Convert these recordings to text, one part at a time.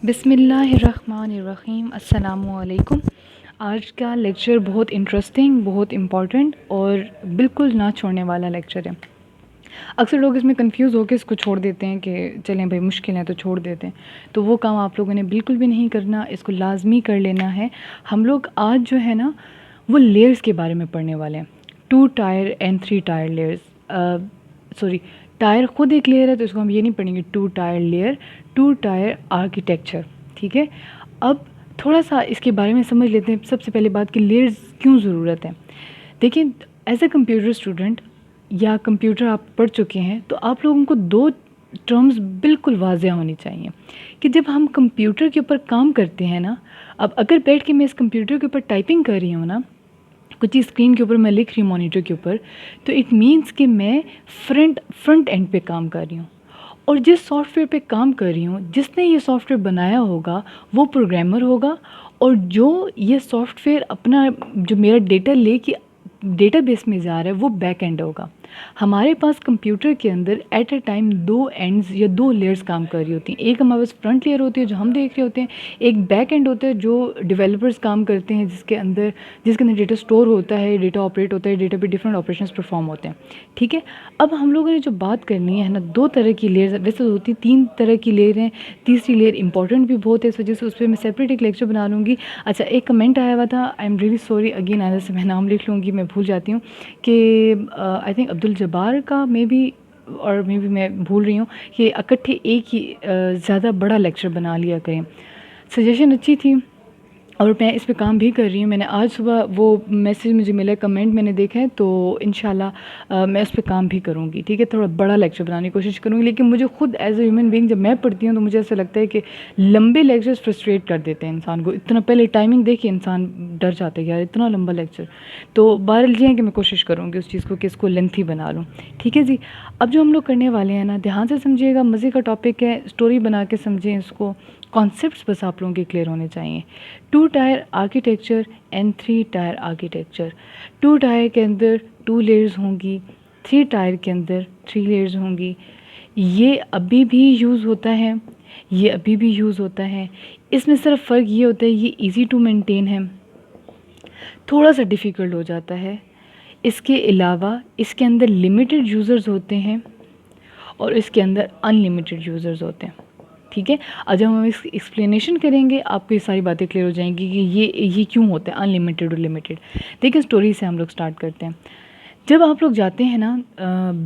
بسم اللہ الرحمن الرحیم، السلام علیکم۔ آج کا لیکچر بہت انٹرسٹنگ، بہت امپورٹنٹ اور بالکل نہ چھوڑنے والا لیکچر ہے۔ اکثر لوگ اس میں کنفیوز ہو کے اس کو چھوڑ دیتے ہیں کہ چلیں بھائی مشکل ہے تو چھوڑ دیتے ہیں، تو وہ کام آپ لوگوں نے بالکل بھی نہیں کرنا، اس کو لازمی کر لینا ہے۔ ہم لوگ آج جو ہے نا وہ لیئرز کے بارے میں پڑھنے والے ہیں، 2 tier and 3 tier layers. Sorry, tier خود ایک لیئر ہے تو اس کو ہم یہ نہیں پڑھیں گے 2 ٹائر لیئر، 2 ٹائر آرکیٹیکچر، ٹھیک ہے۔ اب تھوڑا سا اس کے بارے میں سمجھ لیتے ہیں۔ سب سے پہلے بات کہ لیئرز کیوں ضرورت ہے۔ دیکھیں، ایز اے کمپیوٹر اسٹوڈنٹ یا کمپیوٹر آپ پڑھ چکے ہیں تو آپ لوگوں کو 2 ٹرمز بالکل واضح ہونی چاہیے کہ جب ہم کمپیوٹر کے اوپر کام کرتے ہیں نا، اب اگر بیٹھ کے میں اس کمپیوٹر کے اوپر ٹائپنگ کر رہی ہوں نا، کچھ چیز اسکرین کے اوپر میں لکھ رہی ہوں مانیٹر کے اوپر، تو اٹ مینس کہ میں فرنٹ اینڈ پہ کام کر رہی ہوں، اور جس سافٹ ویئر پہ کام کر رہی ہوں، جس نے یہ سافٹ ویئر بنایا ہوگا وہ پروگرامر ہوگا، اور جو یہ سافٹ ویئر اپنا جو میرا ڈیٹا لے کے ڈیٹا بیس میں جا رہا ہے وہ بیک اینڈ ہوگا۔ ہمارے پاس کمپیوٹر کے اندر ایٹ اے ٹائم 2 اینڈز یا 2 لیئرز کام کر رہی ہوتی ہیں۔ ایک ہمارے پاس فرنٹ لیئر ہوتی ہے جو ہم دیکھ رہے ہوتے ہیں، ایک بیک اینڈ ہوتا ہے جو ڈیولپرز کام کرتے ہیں، جس کے اندر ڈیٹا اسٹور ہوتا ہے، ڈیٹا آپریٹ ہوتا ہے، ڈیٹا پہ ڈفرینٹ آپریشنز پرفارم ہوتے ہیں، ٹھیک ہے۔ اب ہم لوگوں نے جو بات کرنی ہے نا، 2 طرح کی لیئرز، ویسے ہوتی 3 طرح کی لیئر ہیں، تیسری لیئر امپورٹنٹ بھی بہت ہے، اس وجہ سے اس پہ میں سیپریٹ ایک لیکچر بنا لوں گی۔ اچھا، ایک کمنٹ آیا ہوا تھا، I am really sorry again, آئندہ سے میں نام لکھ لوں گی، میں بھول جاتی ہوں، کہ آئی تھنک عبدالجبار کا مے بی، اور مے بی میں بھول رہی ہوں، کہ اکٹھے ایک ہی زیادہ بڑا لیکچر بنا لیا کریں۔ سجیشن اچھی تھی اور میں اس پہ کام بھی کر رہی ہوں۔ میں نے آج صبح وہ میسیج مجھے ملا، کمنٹ میں نے دیکھا ہے، تو انشاءاللہ میں اس پہ کام بھی کروں گی، ٹھیک ہے۔ تھوڑا بڑا لیکچر بنانے کی کوشش کروں گی، لیکن مجھے خود ایز اے ہیومن بینگ جب میں پڑھتی ہوں تو مجھے ایسا لگتا ہے کہ لمبے لیکچرز فرسٹریٹ کر دیتے ہیں انسان کو، اتنا پہلے ٹائمنگ دیکھ کے انسان ڈر جاتا ہے کہ یار اتنا لمبا لیکچر، تو بہرحال یہ ہے کہ میں کوشش کروں گی اس چیز کو کہ اس کو لینتھی بنا لوں، ٹھیک ہے جی۔ اب جو ہم لوگ کرنے والے ہیں نا، دھیان سے سمجھیے گا، مزے کا ٹاپک ہے، اسٹوری بنا کے سمجھیں اس کو، کانسیپٹس بس آپ لوگوں کے کلیئر ہونے چاہیے۔ 2 tier architecture and 3 tier architecture. 2 tier کے اندر 2 لیئرز ہوں گی، 3 ٹائر کے اندر 3 لیئرز ہوں گی۔ یہ ابھی بھی یوز ہوتا ہے، یہ ابھی بھی یوز ہوتا ہے۔ اس میں صرف فرق یہ ہوتا ہے، یہ ایزی ٹو مینٹین ہے، تھوڑا سا ڈیفیکلٹ ہو جاتا ہے۔ اس کے علاوہ اس کے اندر لمیٹڈ یوزرز ہوتے ہیں اور اس کے اندر ان لمیٹڈ یوزرز ہوتے ہیں، ٹھیک ہے۔ اور جب ہم اس کی ایکسپلینیشن کریں گے آپ کو یہ ساری باتیں کلیئر ہو جائیں گی کہ یہ کیوں ہوتا ہے ان لمیٹڈ اور لمیٹڈ۔ دیکھیں، اسٹوری سے ہم لوگ سٹارٹ کرتے ہیں۔ جب آپ لوگ جاتے ہیں نا،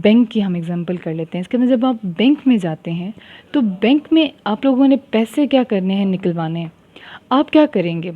بینک کی ہم ایگزامپل کر لیتے ہیں، اس کے اندر جب آپ بینک میں جاتے ہیں تو بینک میں آپ لوگوں نے پیسے کیا کرنے ہیں، نکلوانے ہیں۔ آپ کیا کریں گے؟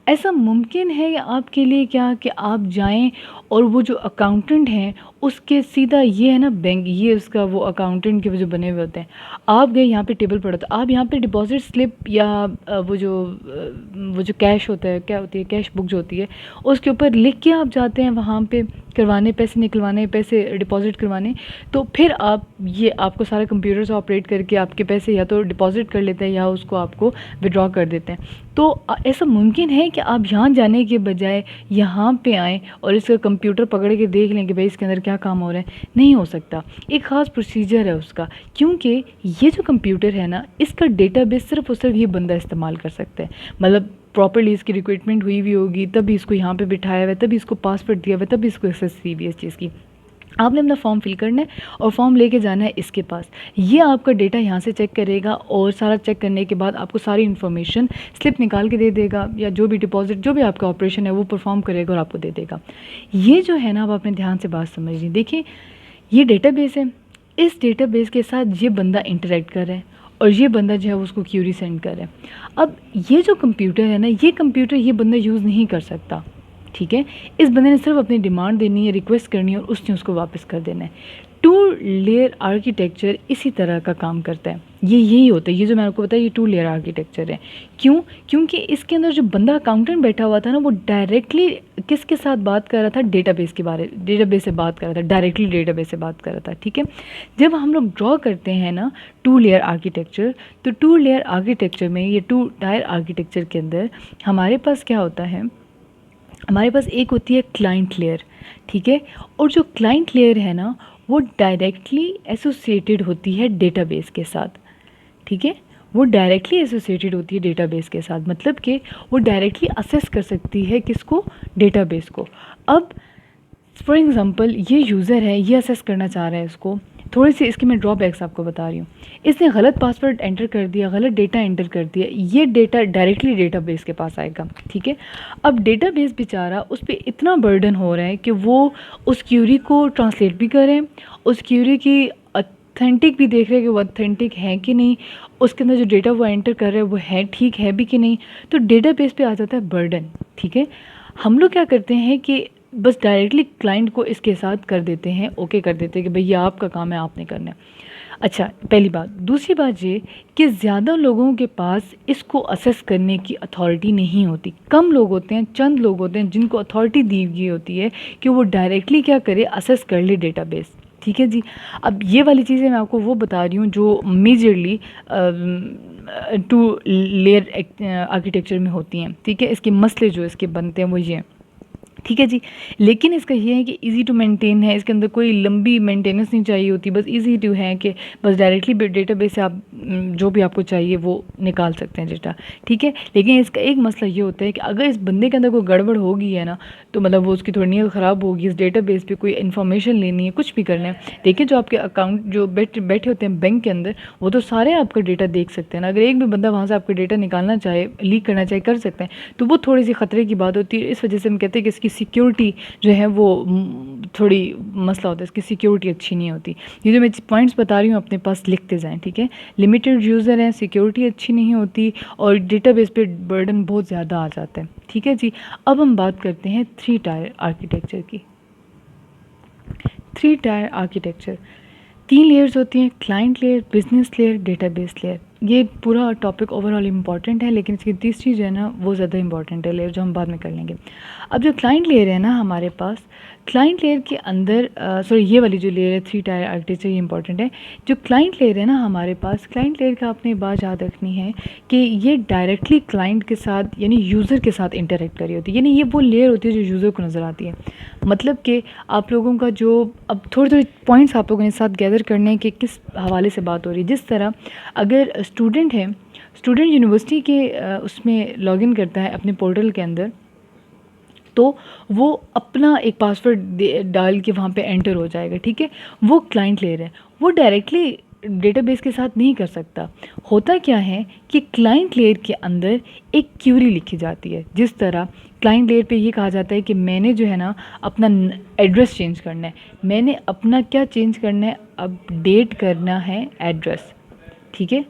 ایسا ممکن ہے آپ کے لیے کیا کہ آپ جائیں اور وہ جو اکاؤنٹنٹ ہیں اس کے سیدھا یہ ہے نا بینک، یہ اس کا وہ اکاؤنٹنٹ کے وہ جو بنے ہوئے ہوتے ہیں، آپ گئے یہاں پہ ٹیبل پڑا تو آپ یہاں پہ ڈپازٹ سلپ یا وہ جو کیش ہوتا ہے، کیا ہوتی ہے، کیش بک جو ہوتی ہے، اس کے اوپر لکھ کے آپ جاتے ہیں وہاں پہ کروانے، پیسے نکلوانے، پیسے ڈپازٹ کروانے، تو پھر آپ کو سارا کمپیوٹر سے آپریٹ کر کے آپ کے پیسے یا تو ڈپازٹ کر لیتے ہیں یا اس کو آپ کو ودرا کر دیتے ہیں۔ تو ایسا ممکن ہے کہ آپ یہاں جانے کے بجائے یہاں پہ آئیں اور اس کا کمپیوٹر پکڑ کے دیکھ لیں کہ بھائی اس کے اندر کیا کام ہو رہا ہے؟ نہیں ہو سکتا، ایک خاص پروسیجر ہے اس کا، کیونکہ یہ جو کمپیوٹر ہے نا، اس کا ڈیٹا بیس صرف اور صرف یہ بندہ استعمال کر سکتا ہے، مطلب پراپرلی اس کی ریکروٹمنٹ ہوئی ہوئی ہوگی، تبھی اس کو یہاں پہ بٹھایا ہوا ہے، تبھی اس کو پاسورڈ دیا ہوا ہے، تبھی اس کو ایکسیس دی ہوئی ہے اس چیز کی۔ آپ نے اپنا فارم فل کرنا ہے اور فارم لے کے جانا ہے اس کے پاس، یہ آپ کا ڈیٹا یہاں سے چیک کرے گا اور سارا چیک کرنے کے بعد آپ کو ساری انفارمیشن سلپ نکال کے دے دے گا، یا جو بھی ڈپازٹ جو بھی آپ کا آپریشن ہے وہ پرفارم کرے گا اور آپ کو دے دے گا۔ یہ جو ہے نا، آپ اپنے دھیان سے بات سمجھ لیں، دیکھیں یہ ڈیٹا بیس ہے، اس ڈیٹا بیس کے ساتھ یہ بندہ انٹریکٹ کر رہا ہے اور یہ بندہ جو ہے اس کو کیوری سینڈ کر رہا ہے۔ اب یہ جو کمپیوٹر ہے نا، یہ کمپیوٹر یہ بندہ یوز نہیں کر سکتا، ٹھیک ہے۔ اس بندے نے صرف اپنی ڈیمانڈ دینی ہے، ریکویسٹ کرنی ہے اور اس نے اس کو واپس کر دینا ہے۔ 2 لیئر آرکیٹیکچر اسی طرح کا کام کرتا ہے، یہی ہوتا ہے، یہ جو میں آپ کو بتایا یہ 2 لیئر آرکیٹیکچر ہے۔ کیونکہ اس کے اندر جو بندہ اکاؤنٹنٹ بیٹھا ہوا تھا نا، وہ ڈائریکٹلی کس کے ساتھ بات کر رہا تھا؟ ڈیٹا بیس سے بات کر رہا تھا، ڈائریکٹلی ڈیٹا بیس سے بات کر رہا تھا، ٹھیک ہے۔ جب ہم لوگ ڈرا کرتے ہیں نا 2 لیئر آرکیٹیکچر، تو 2 لیئر آرکیٹیکچر میں، یہ 2 ٹائر آرکیٹیکچر کے اندر ہمارے پاس کیا ہوتا ہے؟ ہمارے پاس ایک ہوتی ہے کلائنٹ لیئر، ٹھیک ہے، اور جو کلائنٹ لیئر ہے نا وہ ڈائریکٹلی ایسوسیٹڈ ہوتی ہے ڈیٹا بیس کے ساتھ، ٹھیک ہے، وہ ڈائریکٹلی ایسوسیٹیڈ ہوتی ہے ڈیٹا بیس کے ساتھ، مطلب کہ وہ ڈائریکٹلی اسیس کر سکتی ہے کس کو، ڈیٹا بیس کو. اب فار ایگزامپل یہ یوزر ہے، یہ اسیس کرنا چاہ رہا ہے اس کو، تھوڑی سی اس کی میں ڈرا بیکس آپ کو بتا رہی ہوں. اس نے غلط پاسورڈ انٹر کر دیا، غلط ڈیٹا انٹر کر دیا، یہ ڈیٹا ڈائریکٹلی ڈیٹا بیس کے پاس آئے گا. ٹھیک ہے، اب ڈیٹا بیس بیچارہ اس پہ اتنا برڈن ہو رہا ہے کہ وہ اس کیوری کو ٹرانسلیٹ بھی کریں، اس کیوری کی اتھینٹک بھی دیکھ رہے کہ وہ اتھینٹک ہے کہ نہیں، اس کے اندر جو ڈیٹا وہ انٹر کر رہے ہیں وہ ہے ٹھیک ہے بھی کہ نہیں. تو ڈیٹا بیس پہ آ جاتا ہے برڈن. ٹھیک ہے، ہم لوگ کیا کرتے ہیں کہ بس ڈائریکٹلی کلائنٹ کو اس کے ساتھ کر دیتے ہیں، اوکے کر دیتے ہیں کہ بھئی یہ آپ کا کام ہے، آپ نے کرنا ہے. اچھا، پہلی بات. دوسری بات یہ کہ زیادہ لوگوں کے پاس اس کو اسیس کرنے کی اتھارٹی نہیں ہوتی. کم لوگ ہوتے ہیں، چند لوگ ہوتے ہیں جن کو اتھارٹی دی گئی ہوتی ہے کہ وہ ڈائریکٹلی کیا کرے، اسیس کر لے ڈیٹا بیس. ٹھیک ہے جی. اب یہ والی چیزیں میں آپ کو وہ بتا رہی ہوں جو میجرلی 2 لیئر آرکیٹیکچر میں ہوتی ہیں. ٹھیک ہے، اس کے مسئلے جو اس کے بنتے ہیں وہ یہ ہیں. ٹھیک ہے جی. لیکن اس کا یہ ہے کہ ایزی ٹو مینٹین ہے، اس کے اندر کوئی لمبی مینٹیننس نہیں چاہیے ہوتی، بس ایزی ٹو ہے کہ بس ڈائریکٹلی ڈیٹا بیس سے آپ جو بھی آپ کو چاہیے وہ نکال سکتے ہیں ڈیٹا. ٹھیک ہے، لیکن اس کا ایک مسئلہ یہ ہوتا ہے کہ اگر اس بندے کے اندر کوئی گڑبڑ ہوگی ہے نا، تو مطلب وہ اس کی تھوڑی نیت خراب ہوگی، اس ڈیٹا بیس پہ کوئی انفارمیشن لینی ہے، کچھ بھی کرنا ہے. دیکھیں جو آپ کے اکاؤنٹ جو بیٹھے ہوتے ہیں بینک کے اندر، وہ تو سارے آپ کا ڈیٹا دیکھ سکتے ہیں نا. اگر ایک بھی بندہ وہاں سے آپ کا ڈیٹا نکالنا چاہے، لیک کرنا چاہے، کر سکتے ہیں. تو وہ تھوڑی سی خطرے کی بات ہوتی ہے. اس وجہ سے ہم کہتے ہیں کہ اس کی سیکیورٹی جو ہے وہ تھوڑی مسئلہ ہوتا ہے، اس کی سیکیورٹی اچھی نہیں ہوتی. یہ جو میں پوائنٹس بتا رہی ہوں اپنے پاس لکھتے جائیں. ٹھیک ہے، لمیٹڈ یوزر ہیں، سیکیورٹی اچھی نہیں ہوتی، اور ڈیٹا بیس پہ برڈن بہت زیادہ آ جاتا ہے. ٹھیک ہے جی. اب ہم بات کرتے ہیں 3 ٹائر آرکیٹیکچر کی. 3 ٹائر آرکیٹیکچر 3 لیئرز ہوتی ہیں: client layer, business layer, data base layer. یہ پورا ٹاپک اوور آل امپورٹنٹ ہے، لیکن اس کی تیسری جو ہے نا وہ زیادہ امپورٹنٹ ہے لیئر، جو ہم بعد میں کر لیں گے. اب جو کلائنٹ لیئر ہے نا ہمارے پاس، کلائنٹ لیئر کے اندر یہ والی جو لیئر ہے 3 ٹائر آرکیٹیکچر، یہ امپورٹنٹ ہے. جو کلائنٹ لیئر ہے نا ہمارے پاس، کلائنٹ لیئر کا آپ نے بات یاد رکھنی ہے کہ یہ ڈائریکٹلی کلائنٹ کے ساتھ یعنی یوزر کے ساتھ انٹریکٹ کر رہی ہوتی ہے. یعنی یہ وہ لیئر ہوتی ہے جو یوزر کو نظر آتی ہے. مطلب کہ آپ لوگوں کا جو اب تھوڑے پوائنٹس آپ لوگوں نے ساتھ گیدر کرنے کہ کس حوالے سے بات ہو رہی ہے. جس طرح اگر اسٹوڈنٹ ہے، اسٹوڈنٹ یونیورسٹی کے اس میں لاگ ان کرتا ہے اپنے پورٹل کے اندر، تو وہ اپنا ایک پاسورڈ ڈال کے وہاں پہ انٹر ہو جائے گا. ٹھیک ہے، وہ کلائنٹ لیئر ہے. وہ ڈائریکٹلی ڈیٹا بیس کے ساتھ نہیں کر سکتا. ہوتا کیا ہے کہ کلائنٹ لیئر کے اندر ایک کیوری لکھی جاتی ہے. جس طرح کلائنٹ لیئر پہ یہ کہا جاتا ہے کہ میں نے جو ہے نا اپنا ایڈریس چینج کرنا ہے، میں نے اپنا کیا چینج کرنا ہے، اپڈیٹ کرنا ہے ایڈریس. ٹھیک ہے،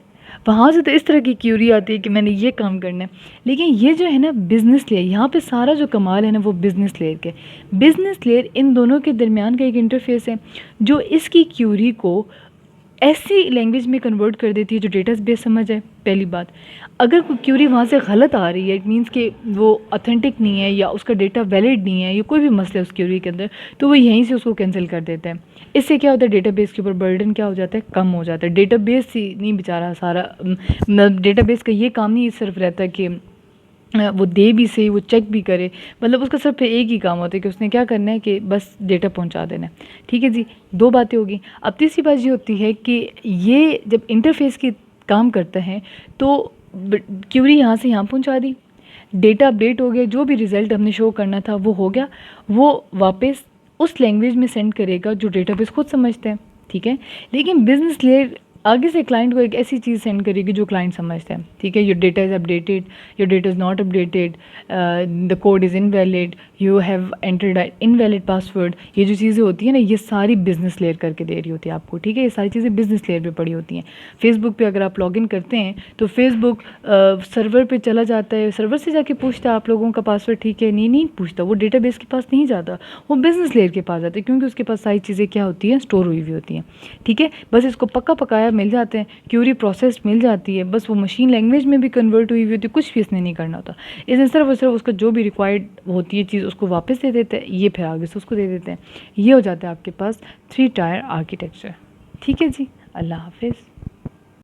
وہاں سے تو اس طرح کی کیوری آتی ہے کہ میں نے یہ کام کرنا ہے. لیکن یہ جو ہے نا بزنس لیئر، یہاں پہ سارا جو کمال ہے نا وہ بزنس لیئر کے. بزنس لیئر ان دونوں کے درمیان کا ایک انٹرفیس ہے جو اس کی کیوری کو ایسی لینگویج میں کنورٹ کر دیتی ہے جو ڈیٹا بیس سمجھ آئے. پہلی بات، اگر کوئی کیوری وہاں سے غلط آ رہی ہے، اٹ مینس کہ وہ اتھینٹک نہیں ہے یا اس کا ڈیٹا ویلڈ نہیں ہے یا کوئی بھی مسئلہ ہے اس کیوری کے اندر، تو وہ یہیں سے اس کو کینسل کر دیتا ہے. اس سے کیا ہوتا ہے، ڈیٹا بیس کے اوپر برڈن کیا ہو جاتا ہے، کم ہو جاتا ہے. ڈیٹا بیس ہی نہیں بیچارہ سارا، ڈیٹا بیس کا یہ کام نہیں صرف رہتا کہ وہ دے بھی صحیح، وہ چیک بھی کرے. مطلب اس کا صرف ایک ہی کام ہوتا ہے کہ اس نے کیا کرنا ہے کہ بس ڈیٹا پہنچا دینا ہے. ٹھیک ہے جی، 2 باتیں ہوگی. اب تیسری بات یہ ہوتی ہے کہ یہ جب انٹرفیس کی کام کرتا ہے تو کیوری یہاں سے یہاں پہنچا دی، ڈیٹا اپڈیٹ ہو گیا، جو بھی ریزلٹ ہم نے شو کرنا تھا وہ ہو گیا، وہ واپس اس لینگویج میں سینڈ کرے گا جو ڈیٹا بیس خود سمجھتے ہیں. ٹھیک ہے، لیکن بزنس لیئر آگے سے کلائنٹ کو ایک ایسی چیز سینڈ کرے گی جو کلائنٹ سمجھتا ہے. ٹھیک ہے، your data is updated, your data is not updated, the code is invalid, you have entered invalid password. یہ جو چیزیں ہوتی ہیں نا یہ ساری بزنس لیئر کر کے دے رہی ہوتی ہے آپ کو. ٹھیک ہے، یہ ساری چیزیں بزنس لیئر پہ پڑی ہوتی ہیں. فیس بک پہ اگر آپ لاگ ان کرتے ہیں تو فیس بک سرور پہ چلا جاتا ہے، سرور سے جا کے پوچھتا ہے آپ لوگوں کا پاسورڈ ٹھیک ہے، نہیں پوچھتا. وہ ڈیٹا بیس کے پاس نہیں جاتا، وہ بزنس لیئر کے پاس جاتا ہے، کیونکہ اس کے پاس ساری چیزیں کیا ہوتی ہیں، اسٹور ہوئی ہوئی ہوتی ہیں. ٹھیک ہے، بس اس کو پکا پکایا مل جاتے ہیں، کیوری پروسیس مل جاتی ہے، بس وہ مشین لینگویج میں بھی کنورٹ ہوئی ہوئی ہوتی ہے، کچھ بھی اس نے نہیں کرنا ہوتا. اس نے صرف اور صرف اس کا جو بھی ریکوائرڈ ہوتی ہے چیز اس کو واپس دے دیتے ہیں، یہ پھر آگے سے اس کو دے دیتے ہیں. یہ ہو جاتا ہے آپ کے پاس 3 ٹائر آرکیٹیکچر. ٹھیک ہے جی، اللہ حافظ.